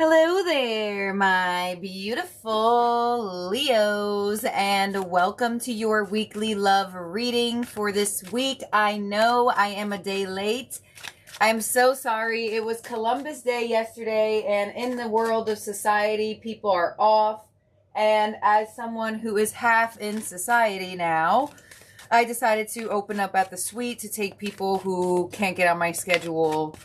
Hello there, my beautiful Leos, and welcome to your weekly love reading for this week. I know I am a day late. I'm so sorry. It was Columbus Day yesterday, and in the world of society, people are off. And as someone who is half in society now, I decided to open up at the suite to take people who can't get on my schedule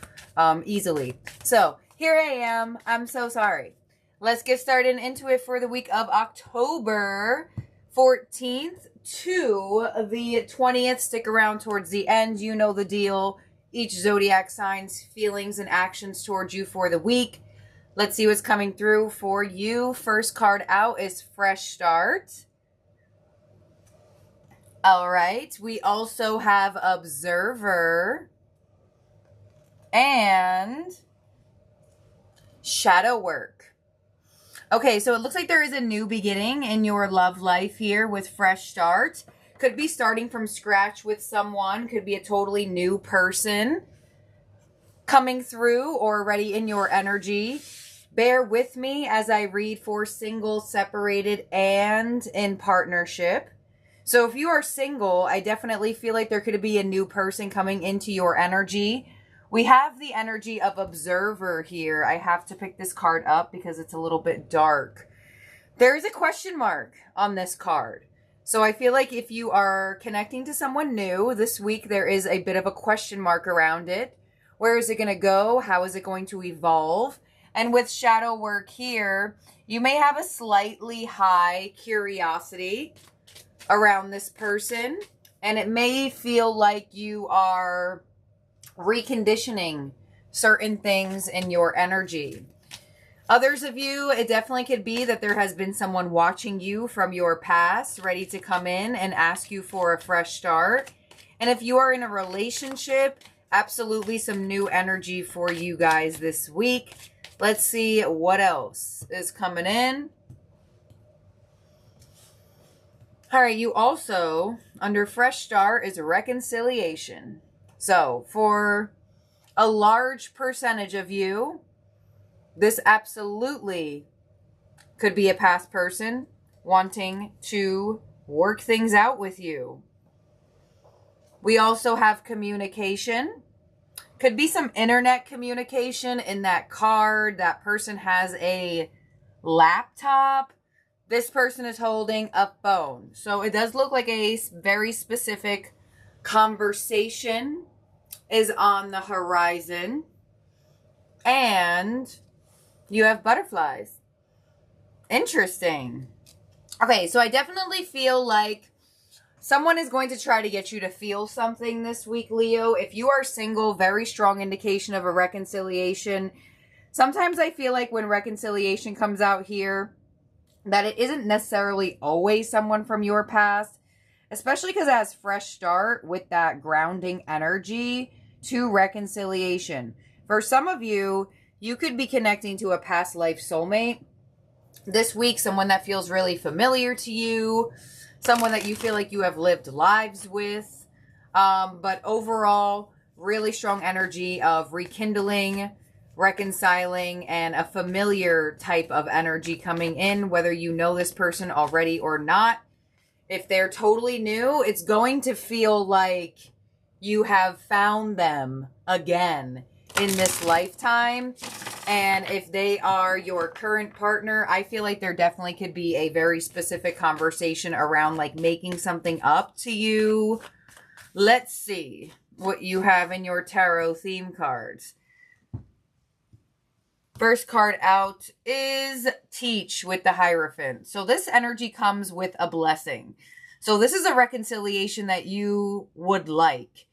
easily. So here I am. I'm so sorry. Let's get started into it for the week of October 14th to the 20th. Stick around towards the end. You know the deal. Each zodiac sign's feelings and actions towards you for the week. Let's see what's coming through for you. First card out is Fresh Start. All right. We also have Observer and Shadow Work. Okay, so it looks like there is a new beginning in your love life here with Fresh Start. Could be starting from scratch with someone. Could be a totally new person coming through or already in your energy. Bear with me as I read for single, separated, and in partnership. So if you are single, I definitely feel like there could be a new person coming into your energy. We have the energy of Observer here. I have to pick this card up because it's a little bit dark. There is a question mark on this card. So I feel like if you are connecting to someone new this week, there is a bit of a question mark around it. Where is it going to go? How is it going to evolve? And with Shadow Work here, you may have a slightly high curiosity around this person. And it may feel like you are reconditioning certain things in your energy. Others of you, it definitely could be that there has been someone watching you from your past, ready to come in and ask you for a fresh start. And if you are in a relationship, absolutely some new energy for you guys this week. Let's see what else is coming in. All right, you also, under Fresh Start, is reconciliation. So, for a large percentage of you, this absolutely could be a past person wanting to work things out with you. We also have communication. Could be some internet communication in that card. That person has a laptop. This person is holding a phone. So it does look like a very specific conversation is on the horizon. And you have butterflies. Interesting. Okay, so I definitely feel like someone is going to try to get you to feel something this week, Leo. If you are single, very strong indication of a reconciliation. Sometimes I feel like when reconciliation comes out here, that it isn't necessarily always someone from your past, especially because it has Fresh Start with that grounding energy to reconciliation. For some of you, you could be connecting to a past life soulmate this week, someone that feels really familiar to you, someone that you feel like you have lived lives with. But overall, really strong energy of rekindling, reconciling, and a familiar type of energy coming in, whether you know this person already or not. If they're totally new, it's going to feel like you have found them again in this lifetime. And if they are your current partner, I feel like there definitely could be a very specific conversation around like making something up to you. Let's see what you have in your tarot theme cards. First card out is Teach with the Hierophant. So this energy comes with a blessing. So this is a reconciliation that you would like.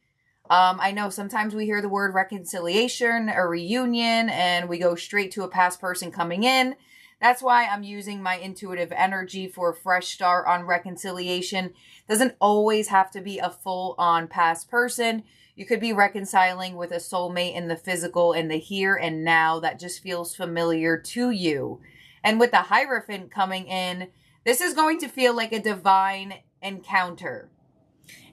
I know sometimes we hear the word reconciliation, a reunion, and we go straight to a past person coming in. That's why I'm using my intuitive energy for a fresh start on reconciliation. Doesn't always have to be a full-on past person. You could be reconciling with a soulmate in the physical, in the here and now that just feels familiar to you. And with the Hierophant coming in, this is going to feel like a divine encounter.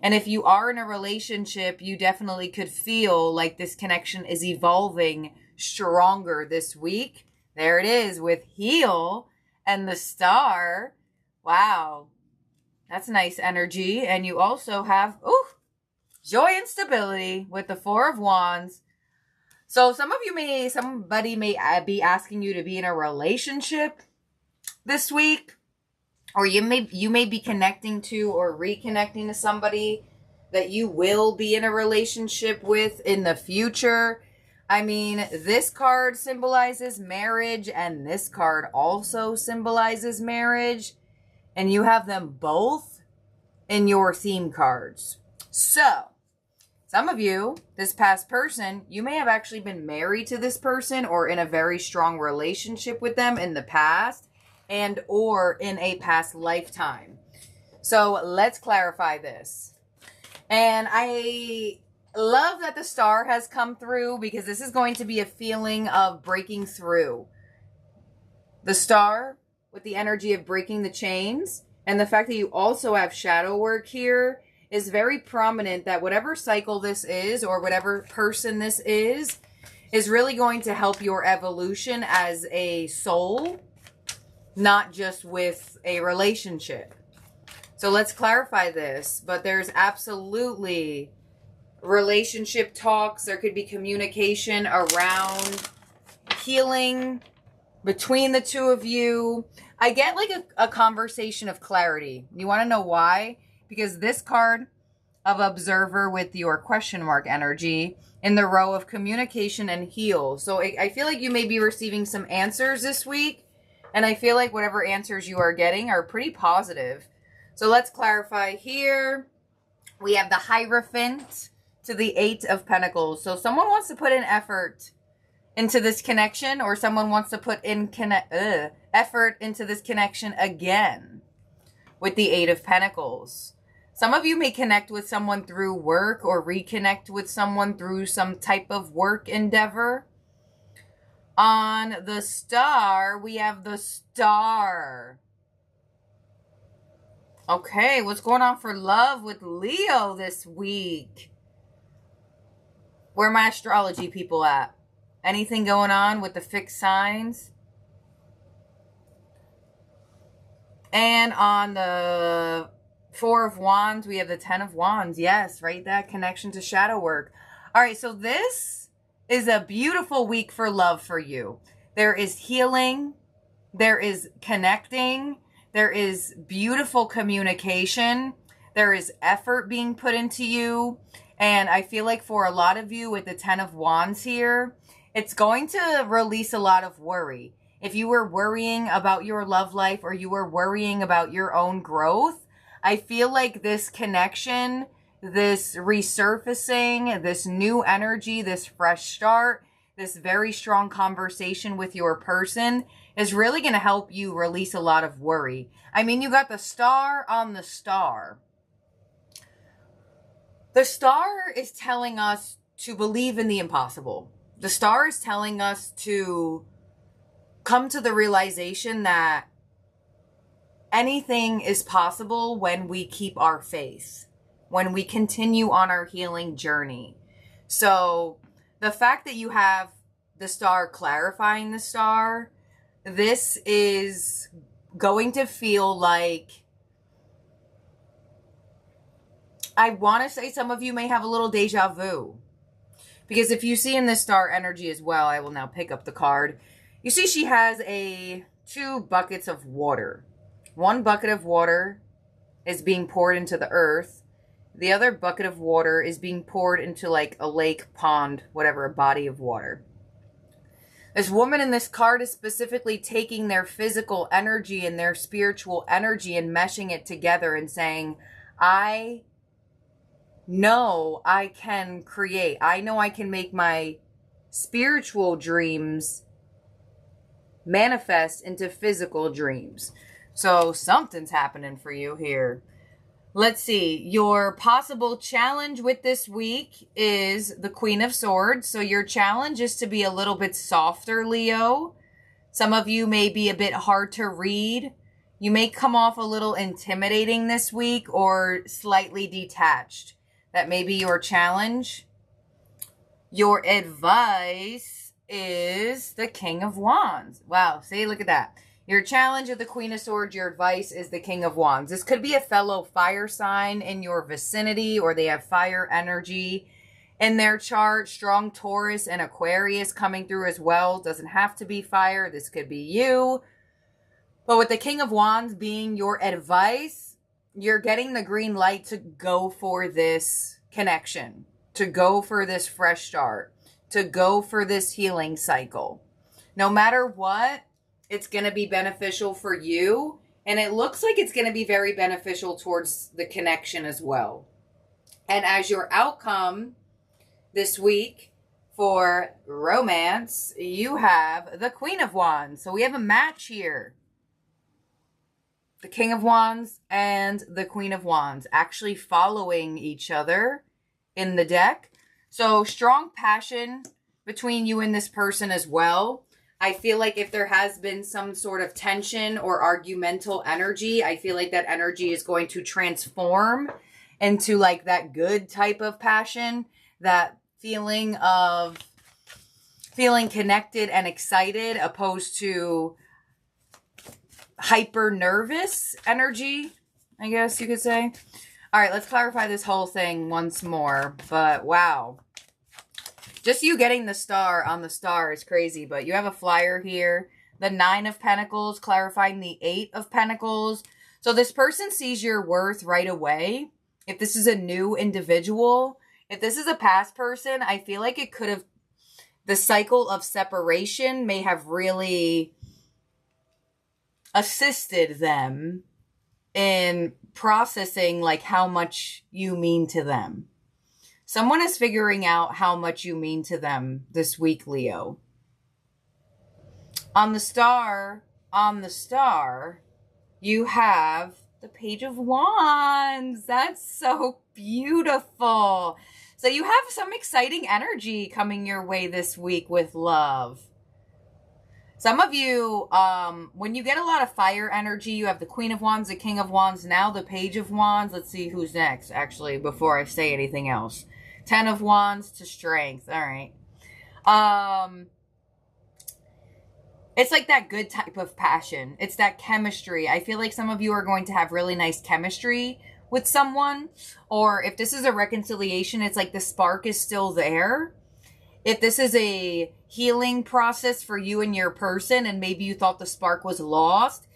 And if you are in a relationship, you definitely could feel like this connection is evolving stronger this week There it is with heal and the star. Wow. That's nice energy. And you also have, joy and stability with the Four of Wands. So somebody may be asking you to be in a relationship this week, or you may be connecting to or reconnecting to somebody that you will be in a relationship with in the future. I mean, this card symbolizes marriage, and this card also symbolizes marriage, and you have them both in your theme cards. So, some of you, this past person, you may have actually been married to this person or in a very strong relationship with them in the past and or in a past lifetime. So let's clarify this. And I love that the star has come through because this is going to be a feeling of breaking through. The star with the energy of breaking the chains, and the fact that you also have shadow work here is very prominent, that whatever cycle this is or whatever person this is really going to help your evolution as a soul, not just with a relationship. So let's clarify this, but there's absolutely relationship talks. There could be communication around healing between the two of you. I get like a conversation of clarity. You want to know why? Because this card of observer with your question mark energy in the row of communication and heal. So I feel like you may be receiving some answers this week. And I feel like whatever answers you are getting are pretty positive. So let's clarify here. We have the Hierophant to the Eight of Pentacles. So someone wants to put in effort into this connection, or someone wants to put in effort into this connection again with the Eight of Pentacles. Some of you may connect with someone through work or reconnect with someone through some type of work endeavor. On the star, we have the Star. Okay, what's going on for love with Leo this week? Where are my astrology people at? Anything going on with the fixed signs? And on the Four of Wands, we have the Ten of Wands. Yes, right? That connection to shadow work. All right, so this is a beautiful week for love for you. There is healing. There is connecting. There is beautiful communication. There is effort being put into you. And I feel like for a lot of you with the Ten of Wands here, it's going to release a lot of worry. If you were worrying about your love life or you were worrying about your own growth, I feel like this connection, this resurfacing, this new energy, this fresh start, this very strong conversation with your person is really going to help you release a lot of worry. I mean, you got the Star on the Star. The Star is telling us to believe in the impossible. The Star is telling us to come to the realization that anything is possible when we keep our faith, when we continue on our healing journey. So the fact that you have the Star clarifying the Star, this is going to feel like, I want to say some of you may have a little deja vu. Because if you see in this Star energy as well, I will now pick up the card. You see she has two buckets of water. One bucket of water is being poured into the earth. The other bucket of water is being poured into like a lake, pond, whatever, a body of water. This woman in this card is specifically taking their physical energy and their spiritual energy and meshing it together and saying, I know I can create. I know I can make my spiritual dreams manifest into physical dreams. So something's happening for you here. Let's see. Your possible challenge with this week is the Queen of Swords. So your challenge is to be a little bit softer, Leo. Some of you may be a bit hard to read. You may come off a little intimidating this week or slightly detached. That may be your challenge. Your advice is the King of Wands. Wow, see, look at that. Your challenge of the Queen of Swords, your advice is the King of Wands. This could be a fellow fire sign in your vicinity, or they have fire energy in their chart. Strong Taurus and Aquarius coming through as well. Doesn't have to be fire. This could be you. But with the King of Wands being your advice, you're getting the green light to go for this connection, to go for this fresh start, to go for this healing cycle. No matter what, it's going to be beneficial for you. And it looks like it's going to be very beneficial towards the connection as well. And as your outcome this week for romance, you have the Queen of Wands. So we have a match here. The King of Wands and the Queen of Wands actually following each other in the deck. So strong passion between you and this person as well. I feel like if there has been some sort of tension or argumental energy, I feel like that energy is going to transform into like that good type of passion, that feeling of feeling connected and excited opposed to hyper nervous energy, I guess you could say. All right, let's clarify this whole thing once more. But wow. Just you getting the star on the star is crazy, but you have a flyer here. The 9 of Pentacles, clarifying the 8 of Pentacles. So this person sees your worth right away. If this is a new individual, if this is a past person, I feel like it could have, the cycle of separation may have really assisted them in processing like how much you mean to them. Someone is figuring out how much you mean to them this week, Leo. On the star, you have the Page of Wands. That's so beautiful. So you have some exciting energy coming your way this week with love. Some of you, when you get a lot of fire energy, you have the Queen of Wands, the King of Wands, now the Page of Wands. Let's see who's next, actually, before I say anything else. 10 of Wands to Strength. All right. It's like that good type of passion. It's that chemistry. I feel like some of you are going to have really nice chemistry with someone. Or if this is a reconciliation, it's like the spark is still there. If this is a healing process for you and your person, and maybe you thought the spark was lost,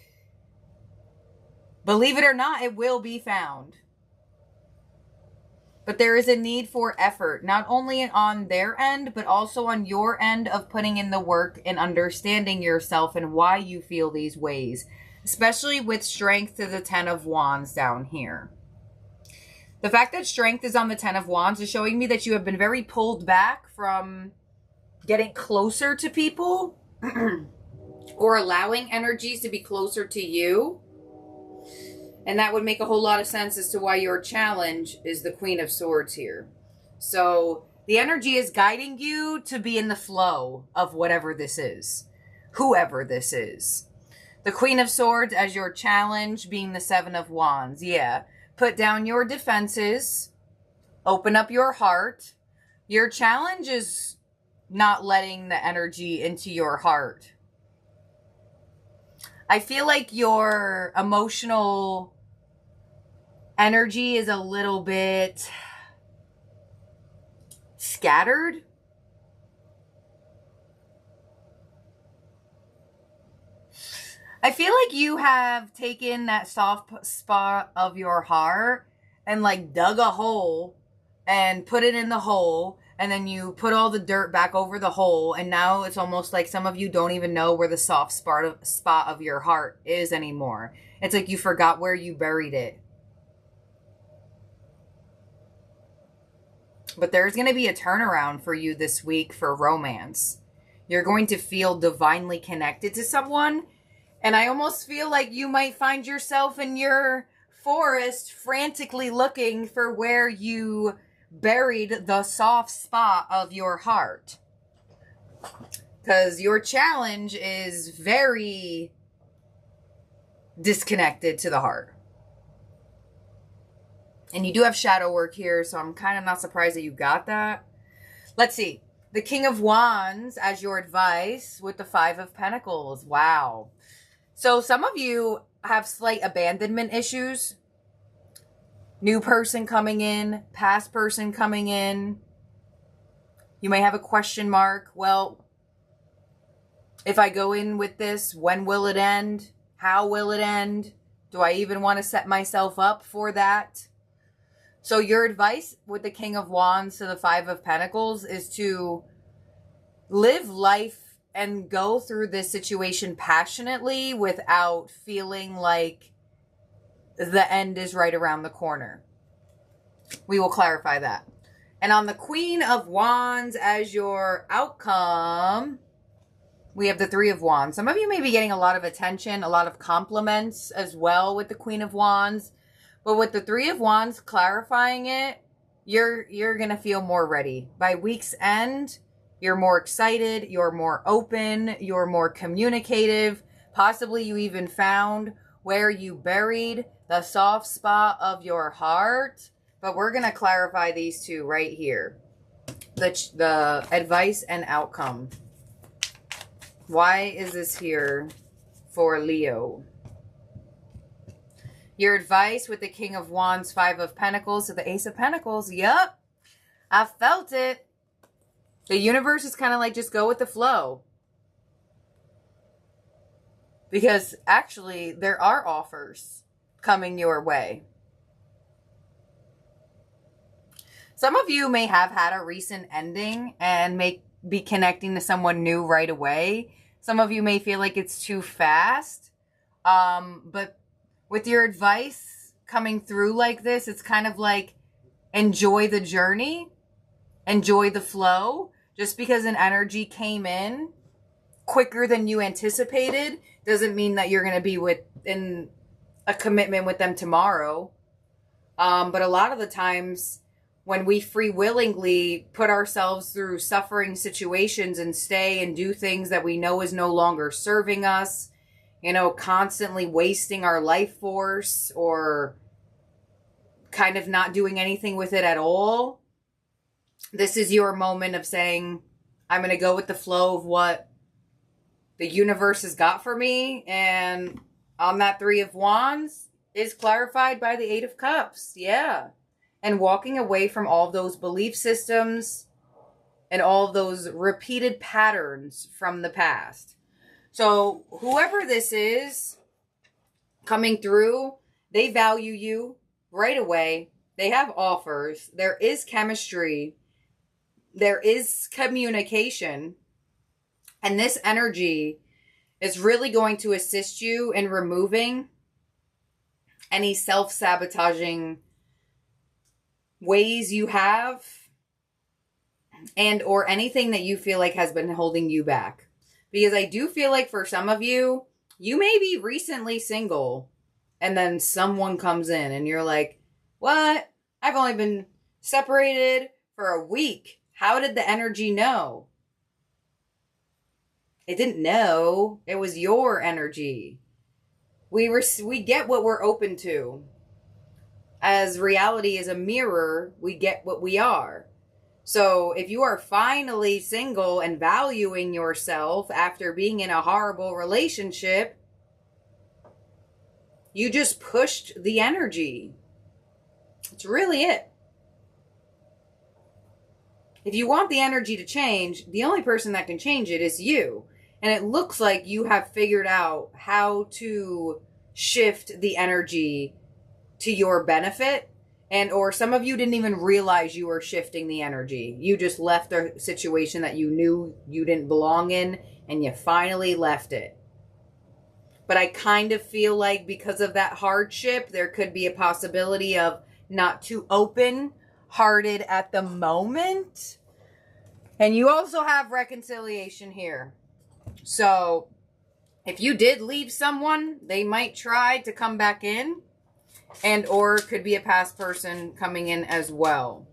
believe it or not, it will be found. But there is a need for effort, not only on their end, but also on your end of putting in the work and understanding yourself and why you feel these ways, especially with Strength to the 10 of Wands down here. The fact that Strength is on the 10 of Wands is showing me that you have been very pulled back from getting closer to people or allowing energies to be closer to you. And that would make a whole lot of sense as to why your challenge is the Queen of Swords here. So the energy is guiding you to be in the flow of whatever this is, whoever this is. The Queen of Swords as your challenge being the 7 of Wands. Yeah. Put down your defenses. Open up your heart. Your challenge is not letting the energy into your heart. I feel like your emotional energy is a little bit scattered. I feel like you have taken that soft spot of your heart and like dug a hole and put it in the hole, and then you put all the dirt back over the hole, and now it's almost like some of you don't even know where the soft spot of your heart is anymore. It's like you forgot where you buried it. But there's going to be a turnaround for you this week for romance. You're going to feel divinely connected to someone. And I almost feel like you might find yourself in your forest frantically looking for where you buried the soft spot of your heart. Because your challenge is very disconnected to the heart. And you do have shadow work here, so I'm kind of not surprised that you got that. Let's see. the King of Wands as your advice with the Five of Pentacles. Wow. So some of you have slight abandonment issues. New person coming in, past person coming in. You may have a question mark. Well, if I go in with this, when will it end? How will it end? Do I even want to set myself up for that? So your advice with the King of Wands to the Five of Pentacles is to live life and go through this situation passionately without feeling like the end is right around the corner. We will clarify that. And on the Queen of Wands as your outcome, we have the Three of Wands. Some of you may be getting a lot of attention, a lot of compliments as well with the Queen of Wands. But with the Three of Wands clarifying it, you're going to feel more ready. By week's end, you're more excited, you're more open, you're more communicative. Possibly you even found where you buried the soft spot of your heart. But we're going to clarify these two right here. The advice and outcome. Why is this here for Leo? Your advice with the King of Wands, Five of Pentacles, to the Ace of Pentacles. Yup. I felt it. The universe is kind of like, just go with the flow. Because actually, there are offers coming your way. Some of you may have had a recent ending and may be connecting to someone new right away. Some of you may feel like it's too fast. But with your advice coming through like this, it's kind of like, enjoy the journey, enjoy the flow. Just because an energy came in quicker than you anticipated doesn't mean that you're going to be in a commitment with them tomorrow. But a lot of the times when we free willingly put ourselves through suffering situations and stay and do things that we know is no longer serving us, constantly wasting our life force or kind of not doing anything with it at all, this is your moment of saying, I'm going to go with the flow of what the universe has got for me. And on that Three of Wands is clarified by the Eight of Cups. Yeah. And walking away from all those belief systems and all those repeated patterns from the past. So whoever this is coming through, they value you right away. They have offers. There is chemistry. There is communication. And this energy is really going to assist you in removing any self-sabotaging ways you have and or anything that you feel like has been holding you back. Because I do feel like for some of you, you may be recently single and then someone comes in and you're like, what? I've only been separated for a week. How did the energy know? It didn't know. It was your energy. We get what we're open to. As reality is a mirror, we get what we are. So if you are finally single and valuing yourself after being in a horrible relationship, you just pushed the energy. That's really it. If you want the energy to change, the only person that can change it is you. And it looks like you have figured out how to shift the energy to your benefit. And or some of you didn't even realize you were shifting the energy. You just left a situation that you knew you didn't belong in and you finally left it. But I kind of feel like because of that hardship, there could be a possibility of not too open-hearted at the moment. And you also have reconciliation here. So if you did leave someone, they might try to come back in. And or could be a past person coming in as well.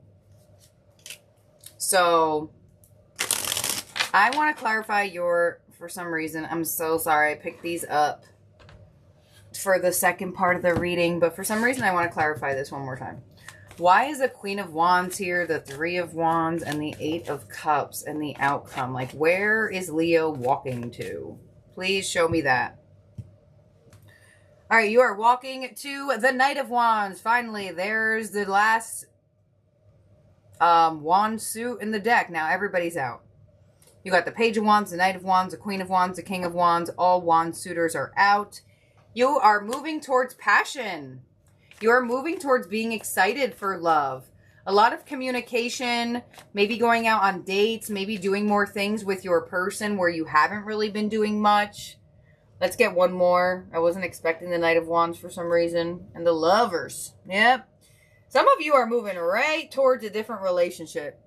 So I want to clarify for some reason, I'm so sorry I picked these up for the second part of the reading, but for some reason I want to clarify this one more time. Why is the Queen of Wands here, the Three of Wands, and the Eight of Cups, and the outcome? Like, where is Leo walking to? Please show me that. All right, you are walking to the Knight of Wands. Finally, there's the last wand suit in the deck. Now everybody's out. You got the Page of Wands, the Knight of Wands, the Queen of Wands, the King of Wands. All wand suitors are out. You are moving towards passion. You are moving towards being excited for love. A lot of communication, maybe going out on dates, maybe doing more things with your person where you haven't really been doing much. Let's get one more. I wasn't expecting the Knight of Wands for some reason. And the Lovers. Yep. Some of you are moving right towards a different relationship.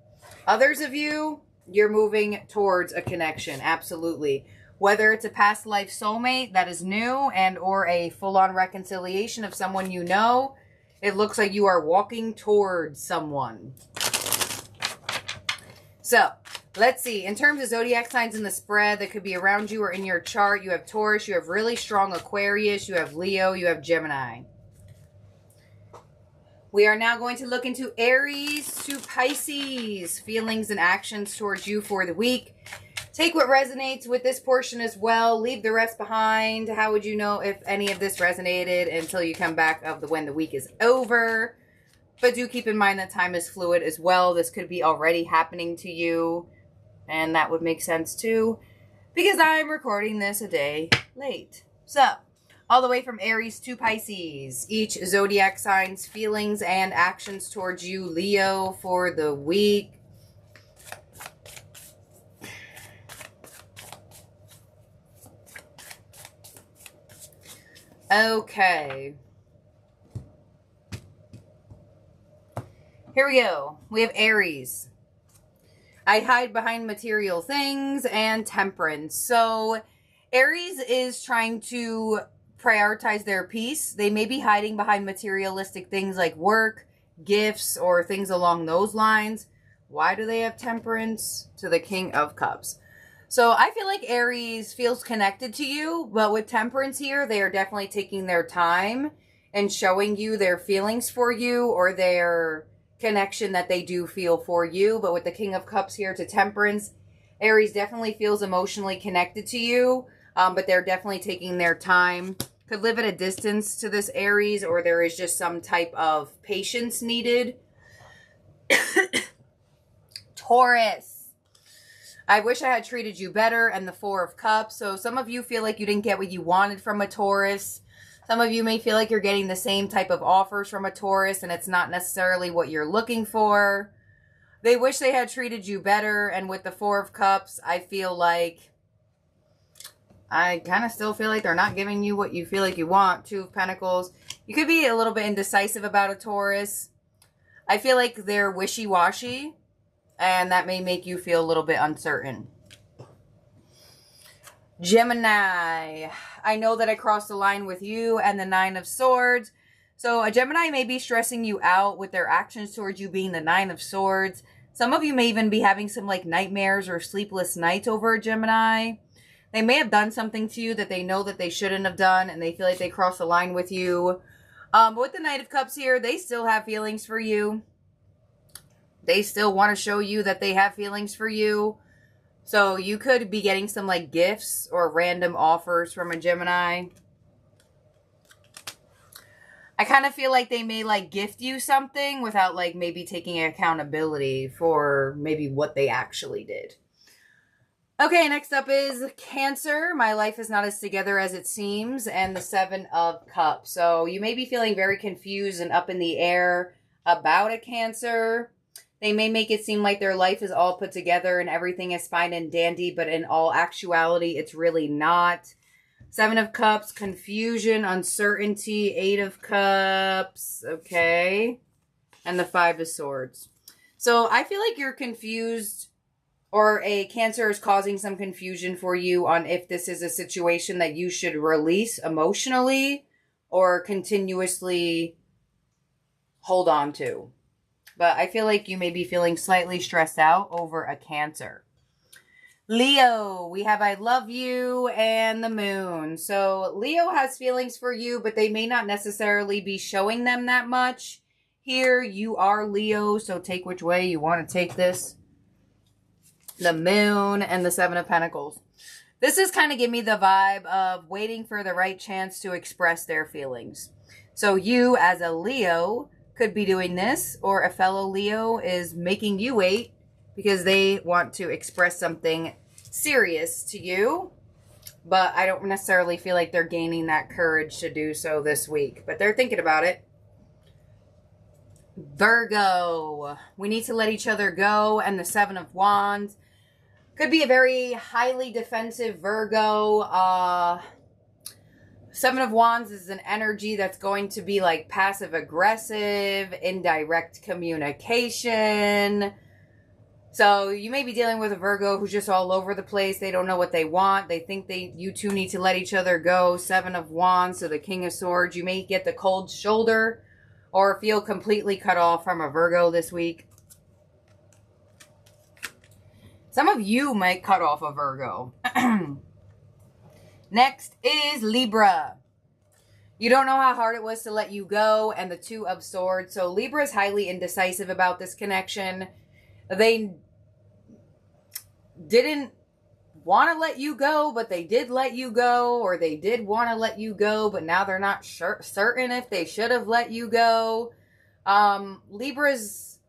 Others of you, you're moving towards a connection. Absolutely. Whether it's a past life soulmate that is new and or a full-on reconciliation of someone you know, it looks like you are walking towards someone. So, let's see. In terms of zodiac signs in the spread that could be around you or in your chart, you have Taurus, you have really strong Aquarius, you have Leo, you have Gemini. We are now going to look into Aries to Pisces. Feelings and actions towards you for the week. Take what resonates with this portion as well. Leave the rest behind. How would you know if any of this resonated until you come back of when the week is over? But do keep in mind that time is fluid as well. This could be already happening to you. And that would make sense too, because I'm recording this a day late. So, all the way from Aries to Pisces. Each zodiac sign's feelings and actions towards you, Leo, for the week. Okay. Here we go. We have Aries. I hide behind material things and temperance. So Aries is trying to prioritize their peace. They may be hiding behind materialistic things like work, gifts, or things along those lines. Why do they have temperance? To the King of Cups. So I feel like Aries feels connected to you, but with temperance here, they are definitely taking their time and showing you their feelings for you or their connection that they do feel for you. But with the King of Cups here to temperance, Aries definitely feels emotionally connected to you, but they're definitely taking their time. Could live at a distance to this Aries, or there is just some type of patience needed. Taurus. I wish I had treated you better, and the Four of Cups. So some of you feel like you didn't get what you wanted from a Taurus. Some of you may feel like you're getting the same type of offers from a Taurus, and it's not necessarily what you're looking for. They wish they had treated you better, and with the Four of Cups, I kind of still feel like they're not giving you what you feel like you want. Two of Pentacles. You could be a little bit indecisive about a Taurus. I feel like they're wishy-washy, and that may make you feel a little bit uncertain. Gemini. I know that I crossed the line with you and the Nine of Swords. So a Gemini may be stressing you out with their actions towards you being the Nine of Swords. Some of you may even be having some like nightmares or sleepless nights over a Gemini. They may have done something to you that they know that they shouldn't have done, and they feel like they crossed the line with you. But with the Knight of Cups here, they still have feelings for you. They still want to show you that they have feelings for you. So you could be getting some like gifts or random offers from a Gemini. I kind of feel like they may like gift you something without like maybe taking accountability for maybe what they actually did. Okay, next up is Cancer. My life is not as together as it seems. And the Seven of Cups. So you may be feeling very confused and up in the air about a Cancer. They may make it seem like their life is all put together and everything is fine and dandy, but in all actuality, it's really not. Seven of Cups, confusion, uncertainty, Eight of Cups, okay, and the Five of Swords. So I feel like you're confused, or a Cancer is causing some confusion for you on if this is a situation that you should release emotionally or continuously hold on to. But I feel like you may be feeling slightly stressed out over a Cancer. Leo, we have I love you and the Moon. So Leo has feelings for you, but they may not necessarily be showing them that much. here. You are Leo, so take which way you want to take this. The Moon and the Seven of Pentacles. This is kind of give me the vibe of waiting for the right chance to express their feelings. So you as a Leo could be doing this, or a fellow Leo is making you wait because they want to express something serious to you. But I don't necessarily feel like they're gaining that courage to do so this week. But they're thinking about it. Virgo. We need to let each other go. And the Seven of Wands. Could be a very highly defensive Virgo. Seven of Wands is an energy that's going to be like passive aggressive, indirect communication. So you may be dealing with a Virgo who's just all over the place. They don't know what they want. They think you two need to let each other go. Seven of Wands, so the King of Swords. You may get the cold shoulder or feel completely cut off from a Virgo this week. Some of you might cut off a Virgo. Next is Libra. You don't know how hard it was to let you go, and the Two of Swords. So Libra is highly indecisive about this connection. They didn't want to let you go, but they did let you go, or they did want to let you go, but now they're not certain if they should have let you go. Libra's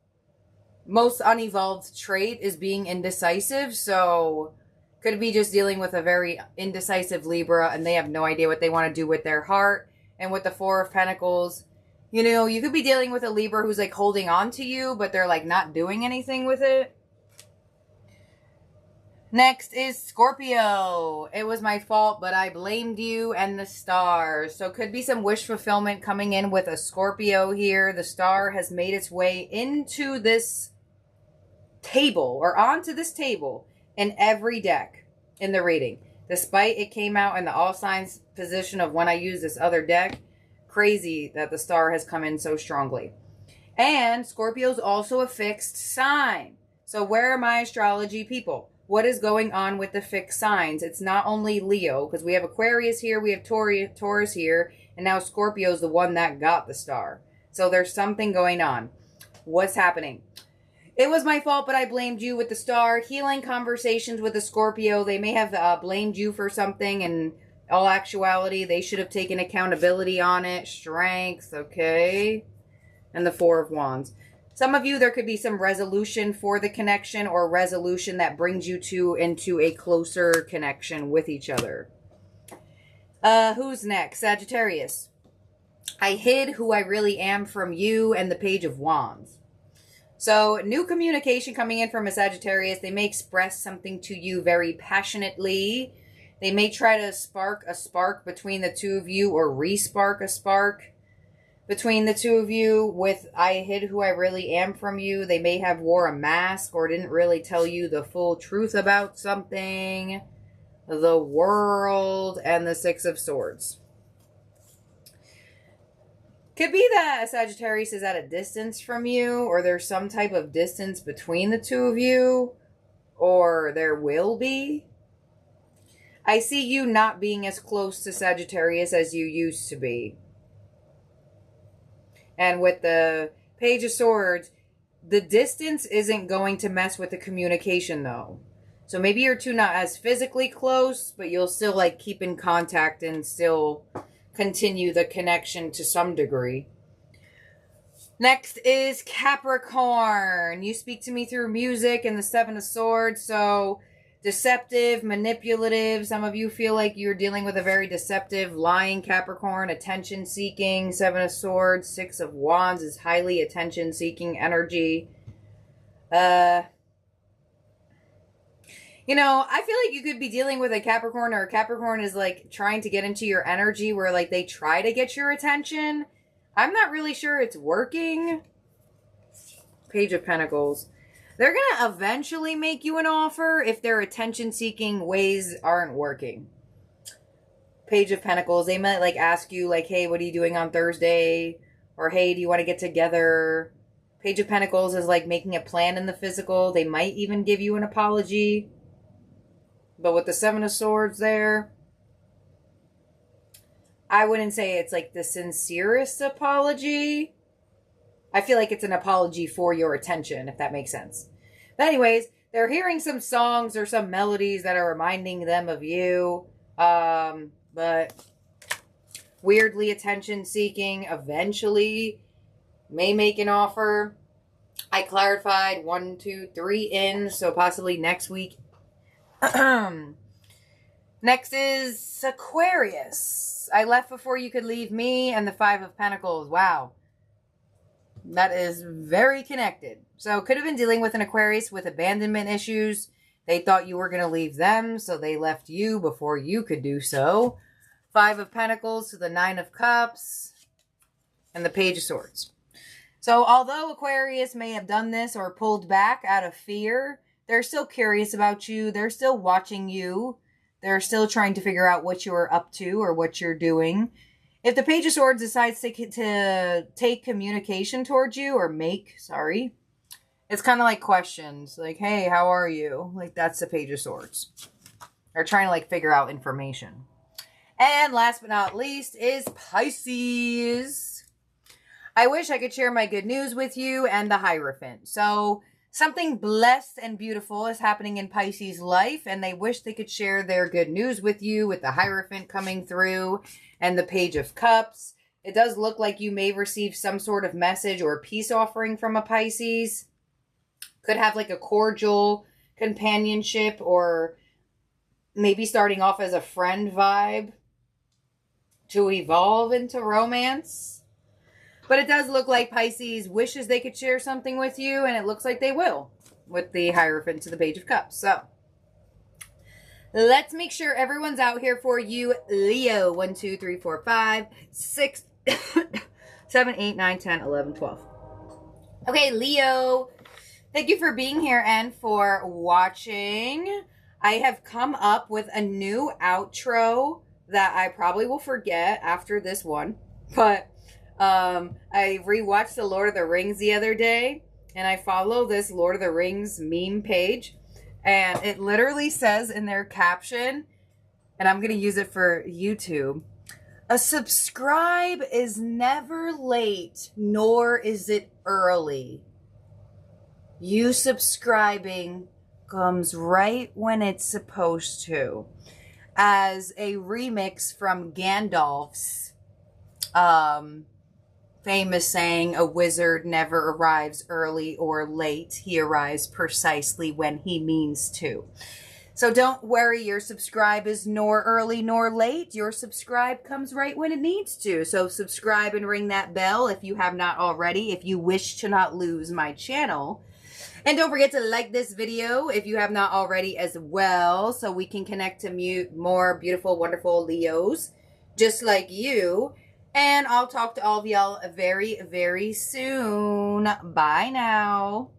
most unevolved trait is being indecisive, so could be just dealing with a very indecisive Libra, and they have no idea what they want to do with their heart. And with the Four of Pentacles, you know, you could be dealing with a Libra who's like holding on to you, but they're like not doing anything with it. Next is Scorpio. It was my fault, but I blamed you and the stars. So could be some wish fulfillment coming in with a Scorpio here. The star has made its way into this table, or onto this table, in every deck in the reading. Despite it came out in the all signs position of when I use this other deck. Crazy that the star has come in so strongly. And Scorpio's also a fixed sign. So where are my astrology people? What is going on with the fixed signs? It's not only Leo, because we have Aquarius here, we have Taurus here, and now Scorpio's the one that got the star. So there's something going on. What's happening? It was my fault, but I blamed you with the star. Healing conversations with the Scorpio. They may have blamed you for something, and in all actuality, they should have taken accountability on it. Strength, okay. And the Four of Wands. Some of you, there could be some resolution for the connection, or resolution that brings you two into a closer connection with each other. Who's next? Sagittarius. I hid who I really am from you, and the Page of Wands. So, new communication coming in from a Sagittarius. They may express something to you very passionately. They may try to spark a spark between the two of you, or re-spark a spark between the two of you with I hid who I really am from you. They may have wore a mask or didn't really tell you the full truth about something. The World and the Six of Swords. Could be that a Sagittarius is at a distance from you, or there's some type of distance between the two of you, or there will be. I see you not being as close to Sagittarius as you used to be. And with the Page of Swords, the distance isn't going to mess with the communication, though. So maybe you're two not as physically close, but you'll still like keep in contact and still continue the connection to some degree. Next is Capricorn. You speak to me through music and the Seven of Swords. So deceptive, manipulative. Some of you feel like you're dealing with a very deceptive, lying Capricorn. Attention seeking. Seven of Swords. Six of Wands is highly attention seeking energy. You know, I feel like you could be dealing with a Capricorn, or a Capricorn is like trying to get into your energy where like they try to get your attention. I'm not really sure it's working. Page of Pentacles. They're going to eventually make you an offer if their attention-seeking ways aren't working. Page of Pentacles. They might like ask you like, hey, what are you doing on Thursday? Or hey, do you want to get together? Page of Pentacles is like making a plan in the physical. They might even give you an apology. But with the Seven of Swords there, I wouldn't say it's like the sincerest apology. I feel like it's an apology for your attention, if that makes sense. But anyways, they're hearing some songs or some melodies that are reminding them of you. But weirdly attention-seeking, eventually may make an offer. I clarified 1, 2, 3 in, so possibly next week. Next is Aquarius. I left before you could leave me, and the 5 of Pentacles. Wow. That is very connected. So could have been dealing with an Aquarius with abandonment issues. They thought you were going to leave them, so they left you before you could do so. 5 of Pentacles to the 9 of Cups and the Page of Swords. So although Aquarius may have done this or pulled back out of fear, they're still curious about you. They're still watching you. They're still trying to figure out what you're up to or what you're doing. If the Page of Swords decides to take communication towards you, or it's kind of like questions. Like, hey, how are you? Like, that's the Page of Swords. They're trying to, like, figure out information. And last but not least is Pisces. I wish I could share my good news with you, and the Hierophant. So something blessed and beautiful is happening in Pisces' life, and they wish they could share their good news with you, with the Hierophant coming through and the Page of Cups. It does look like you may receive some sort of message or peace offering from a Pisces. Could have like a cordial companionship, or maybe starting off as a friend vibe to evolve into romance. But it does look like Pisces wishes they could share something with you, and it looks like they will with the Hierophant to the Page of Cups. So let's make sure everyone's out here for you, Leo. 1, 2, 3, 4, 5, 6, 7, 8, 9, 10, 11, 12. Okay, Leo, thank you for being here and for watching. I have come up with a new outro that I probably will forget after this one, but I rewatched The Lord of the Rings the other day, and I follow this Lord of the Rings meme page, and it literally says in their caption, and I'm going to use it for YouTube, a subscribe is never late, nor is it early. You subscribing comes right when it's supposed to. As a remix from Gandalf's famous saying, a wizard never arrives early or late. He arrives precisely when he means to. So don't worry, your subscribe is nor early nor late. Your subscribe comes right when it needs to. So subscribe and ring that bell if you have not already, if you wish to not lose my channel. And don't forget to like this video if you have not already as well, so we can connect to more beautiful, wonderful Leos just like you. And I'll talk to all of y'all very, very soon. Bye now.